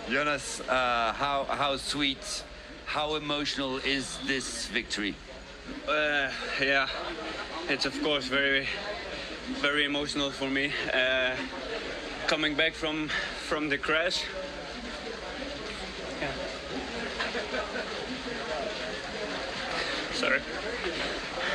Jonas, how sweet, how emotional is this victory? Yeah, it's of course very emotional for me. Coming back from the crash. Yeah. Sorry.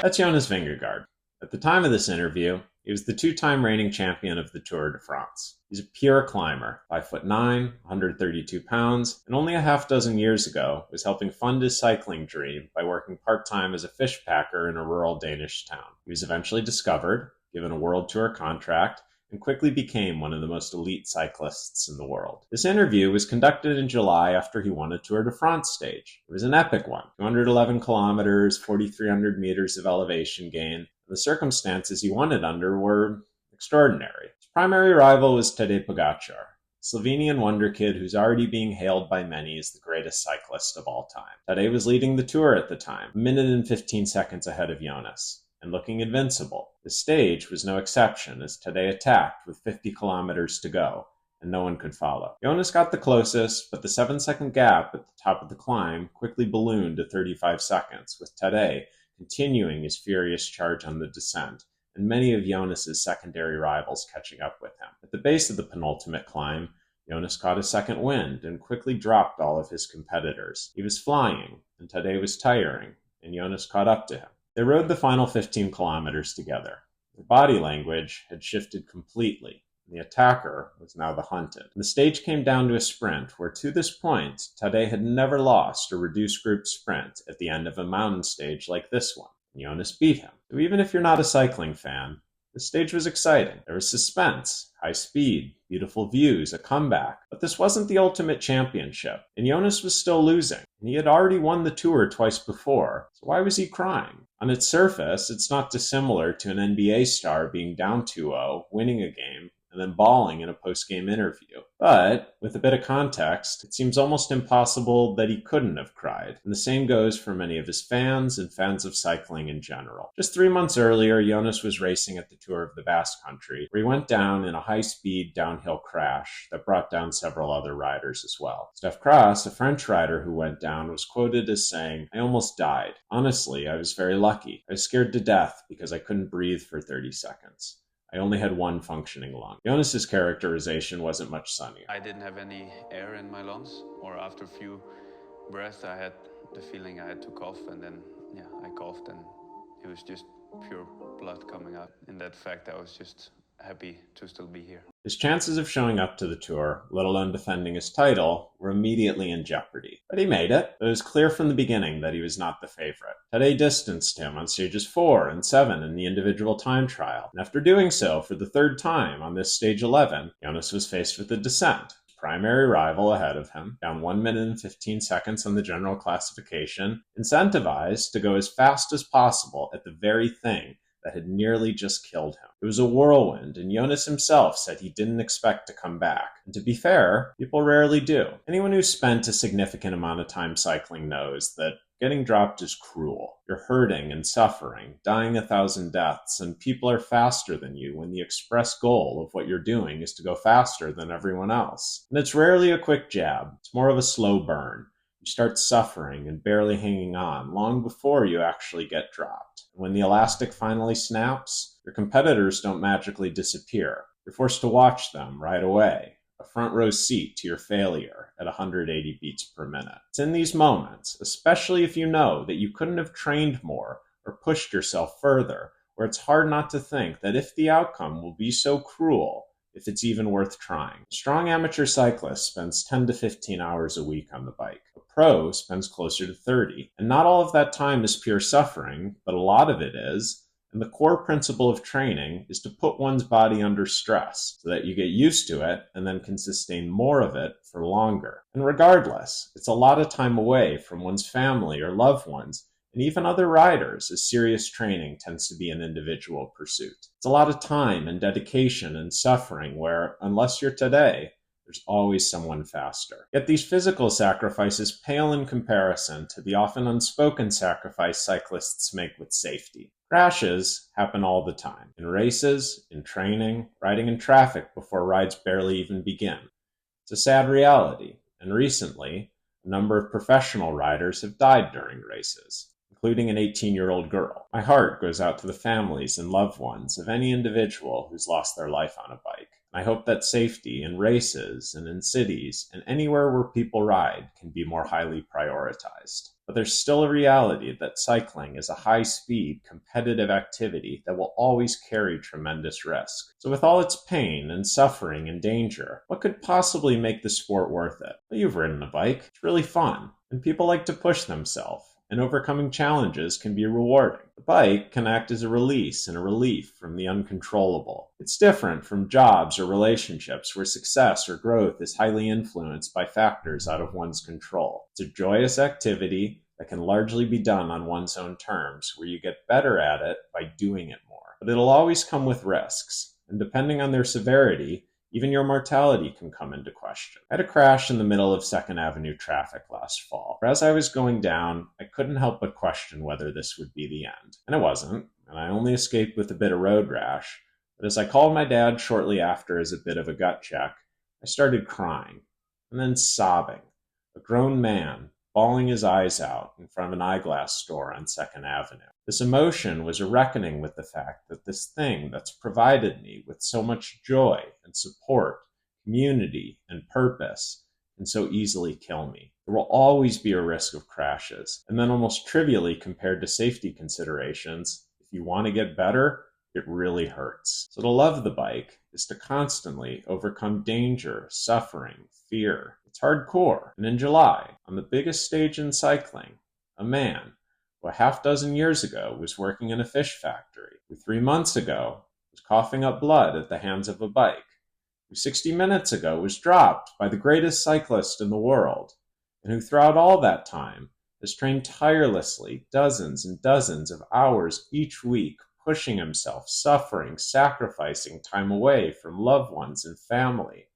That's Jonas Vingegaard. At the time of this interview, he was the two-time reigning champion of the Tour de France. He's a pure climber, 5'9", 132 pounds, and only a half dozen years ago was helping fund his cycling dream by working part-time as a fish packer in a rural Danish town. He was eventually discovered, given a World Tour contract, and quickly became one of the most elite cyclists in the world. This interview was conducted in July after he won a Tour de France stage. It was an epic one, 211 kilometers, 4,300 meters of elevation gain. The circumstances he won it under were extraordinary. His primary rival was Tadej Pogačar, a Slovenian wonder kid who's already being hailed by many as the greatest cyclist of all time. Tadej was leading the Tour at the time, a minute and 15 seconds ahead of Jonas, and looking invincible. The stage was no exception as Tadej attacked with 50 kilometers to go, and no one could follow. Jonas got the closest, but the 7-second gap at the top of the climb quickly ballooned to 35 seconds, with Tadej continuing his furious charge on the descent, and many of Jonas's secondary rivals catching up with him. At the base of the penultimate climb, Jonas caught a second wind and quickly dropped all of his competitors. He was flying, and Tadej was tiring, and Jonas caught up to him. They rode the final 15 kilometers together. Their body language had shifted completely. The attacker was now the hunted. The stage came down to a sprint where, to this point, Tadej had never lost a reduced group sprint at the end of a mountain stage like this one. Jonas beat him. So even if you're not a cycling fan, the stage was exciting. There was suspense, high speed, beautiful views, a comeback. But this wasn't the ultimate championship, and Jonas was still losing. And he had already won the Tour twice before, so why was he crying? On its surface, it's not dissimilar to an NBA star being down 2-0, winning a game, and then bawling in a post-game interview. But, with a bit of context, it seems almost impossible that he couldn't have cried. And the same goes for many of his fans and fans of cycling in general. Just 3 months earlier, Jonas was racing at the Tour of the Basque Country, where he went down in a high-speed downhill crash that brought down several other riders as well. Steph Kras, a French rider who went down, was quoted as saying, "I almost died. Honestly, I was very lucky. I was scared to death because I couldn't breathe for 30 seconds. I only had one functioning lung." Jonas's characterization wasn't much sunnier. I didn't have any air in my lungs, or after a few breaths I had the feeling I had to cough, and then I coughed and it was just pure blood coming out. In that fact, I was just happy to still be here. His chances of showing up to the Tour, let alone defending his title, were immediately in jeopardy. But he made it. It was clear from the beginning that he was not the favorite. Tadej distanced him on stages 4 and 7 in the individual time trial, and after doing so for the third time on this stage 11, Jonas was faced with a descent. Primary rival ahead of him, down 1 minute and 15 seconds on the general classification, incentivized to go as fast as possible at the very thing that had nearly just killed him. It was a whirlwind, and Jonas himself said he didn't expect to come back. And to be fair, people rarely do. Anyone who's spent a significant amount of time cycling knows that getting dropped is cruel. You're hurting and suffering, dying 1,000 deaths, and people are faster than you when the express goal of what you're doing is to go faster than everyone else. And it's rarely a quick jab. It's more of a slow burn. You start suffering and barely hanging on long before you actually get dropped. And when the elastic finally snaps, your competitors don't magically disappear. You're forced to watch them right away, a front row seat to your failure at 180 beats per minute. It's in these moments, especially if you know that you couldn't have trained more or pushed yourself further, where it's hard not to think that if the outcome will be so cruel, if it's even worth trying. A strong amateur cyclist spends 10 to 15 hours a week on the bike. A pro spends closer to 30. And not all of that time is pure suffering, but a lot of it is. And the core principle of training is to put one's body under stress so that you get used to it and then can sustain more of it for longer. And regardless, it's a lot of time away from one's family or loved ones, and even other riders, as serious training tends to be an individual pursuit. It's a lot of time and dedication and suffering where, unless you're Tadej, there's always someone faster. Yet these physical sacrifices pale in comparison to the often unspoken sacrifice cyclists make with safety. Crashes happen all the time. In races, in training, riding in traffic before rides barely even begin. It's a sad reality, and recently, a number of professional riders have died during races, including an 18-year-old girl. My heart goes out to the families and loved ones of any individual who's lost their life on a bike. I hope that safety in races and in cities and anywhere where people ride can be more highly prioritized. But there's still a reality that cycling is a high-speed, competitive activity that will always carry tremendous risk. So with all its pain and suffering and danger, what could possibly make the sport worth it? Well, you've ridden a bike. It's really fun, and people like to push themselves. And overcoming challenges can be rewarding. The bike can act as a release and a relief from the uncontrollable. It's different from jobs or relationships where success or growth is highly influenced by factors out of one's control. It's a joyous activity that can largely be done on one's own terms, where you get better at it by doing it more. But it'll always come with risks, and depending on their severity, even your mortality can come into question. I had a crash in the middle of 2nd Avenue traffic last fall. As I was going down, I couldn't help but question whether this would be the end. And it wasn't, and I only escaped with a bit of road rash. But as I called my dad shortly after as a bit of a gut check, I started crying, and then sobbing. A grown man, bawling his eyes out in front of an eyeglass store on 2nd Avenue. This emotion was a reckoning with the fact that this thing that's provided me with so much joy and support, community and purpose can so easily kill me. There will always be a risk of crashes, and then almost trivially compared to safety considerations, if you want to get better, it really hurts. So to love the bike is to constantly overcome danger, suffering, fear. It's hardcore. And in July, on the biggest stage in cycling, a man who a half dozen years ago was working in a fish factory, who 3 months ago was coughing up blood at the hands of a bike, who 60 minutes ago was dropped by the greatest cyclist in the world, and who throughout all that time has trained tirelessly dozens and dozens of hours each week, pushing himself, suffering, sacrificing time away from loved ones and family,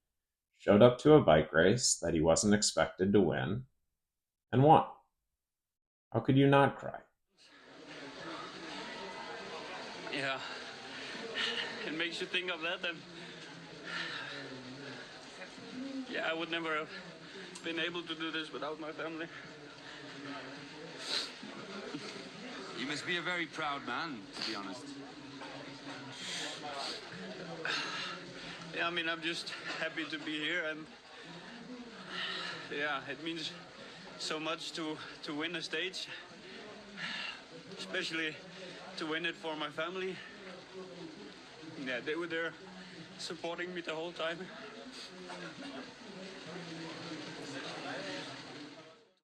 showed up to a bike race that he wasn't expected to win, and won. How could you not cry? Yeah, it makes you think of that, and yeah, I would never have been able to do this without my family. You must be a very proud man, to be honest. Yeah, I mean, I'm just happy to be here, and yeah, it means so much to win a stage, especially to win it for my family. Yeah, they were there supporting me the whole time.